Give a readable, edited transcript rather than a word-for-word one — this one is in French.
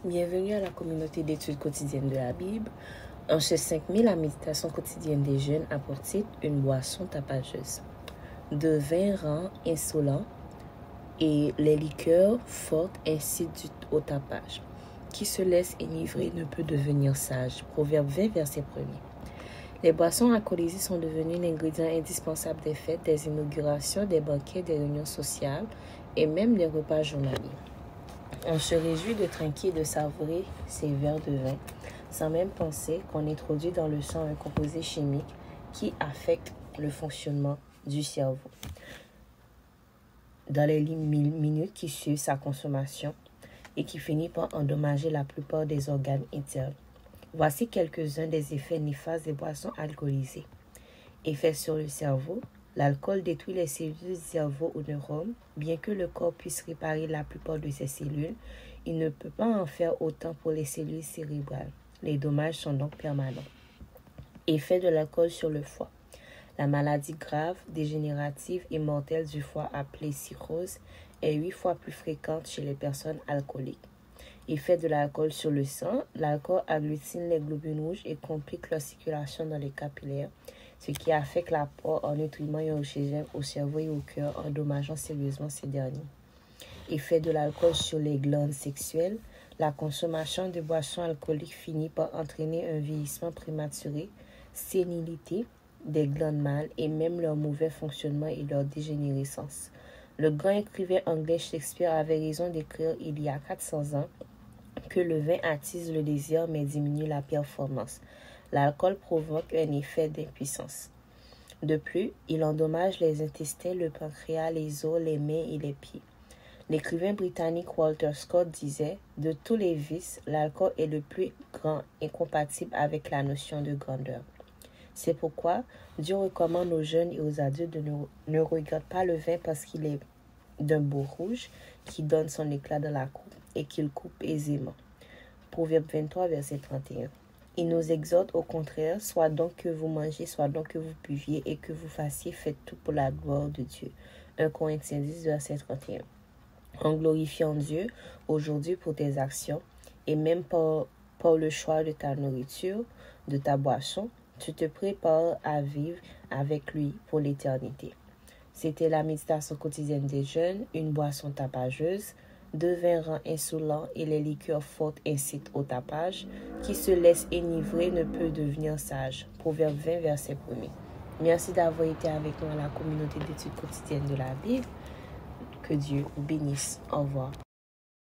Bienvenue à la communauté d'études quotidiennes de la Bible. En ce 5 mai, la méditation quotidienne des jeunes a pour titre une boisson tapageuse. De vin rend insolent et les liqueurs fortes incitent au tapage. Qui se laisse enivrer ne peut devenir sage. Proverbe 20, verset 1er. Les boissons alcoolisées sont devenues l'ingrédient indispensable des fêtes, des inaugurations, des banquets, des réunions sociales et même des repas journaliers. On se réjouit de trinquer et de savourer ces verres de vin, sans même penser qu'on introduit dans le sang un composé chimique qui affecte le fonctionnement du cerveau. Dans les minutes qui suivent sa consommation et qui finit par endommager la plupart des organes internes. Voici quelques-uns des effets néfastes des boissons alcoolisées. Effets sur le cerveau. L'alcool détruit les cellules du cerveau ou neurones. Bien que le corps puisse réparer la plupart de ces cellules, il ne peut pas en faire autant pour les cellules cérébrales. Les dommages sont donc permanents. Effet de l'alcool sur le foie. La maladie grave, dégénérative et mortelle du foie appelée cirrhose est 8 fois plus fréquente chez les personnes alcooliques. Effet de l'alcool sur le sang. L'alcool agglutine les globules rouges et complique leur circulation dans les capillaires, ce qui affecte l'apport en nutriments et oxygène au cerveau et au cœur, endommageant sérieusement ces derniers. Effet de l'alcool sur les glandes sexuelles. La consommation de boissons alcooliques finit par entraîner un vieillissement prématuré, sénilité des glandes mâles et même leur mauvais fonctionnement et leur dégénérescence. Le grand écrivain anglais Shakespeare avait raison d'écrire il y a 400 ans que le vin attise le désir mais diminue la performance. L'alcool provoque un effet d'impuissance. De plus, il endommage les intestins, le pancréas, les os, les mains et les pieds. L'écrivain britannique Walter Scott disait « De tous les vices, l'alcool est le plus grand, incompatible avec la notion de grandeur. » C'est pourquoi Dieu recommande aux jeunes et aux adultes de ne regarder pas le vin parce qu'il est d'un beau rouge qui donne son éclat dans la coupe et qu'il coupe aisément. Proverbe 23, verset 31. Il nous exhorte au contraire, soit donc que vous mangez, soit donc que vous buviez et que vous fassiez, faites tout pour la gloire de Dieu. 1 Corinthiens 10, verset 31. En glorifiant Dieu aujourd'hui pour tes actions et même par le choix de ta nourriture, de ta boisson, tu te prépares à vivre avec lui pour l'éternité. C'était la méditation quotidienne des jeunes, une boisson tapageuse. De vin rend insolent et les liqueurs fortes incitent au tapage. Qui se laisse enivrer ne peut devenir sage. Proverbe 20, verset 1er. Merci d'avoir été avec nous à la communauté d'études quotidiennes de la Bible. Que Dieu vous bénisse. Au revoir.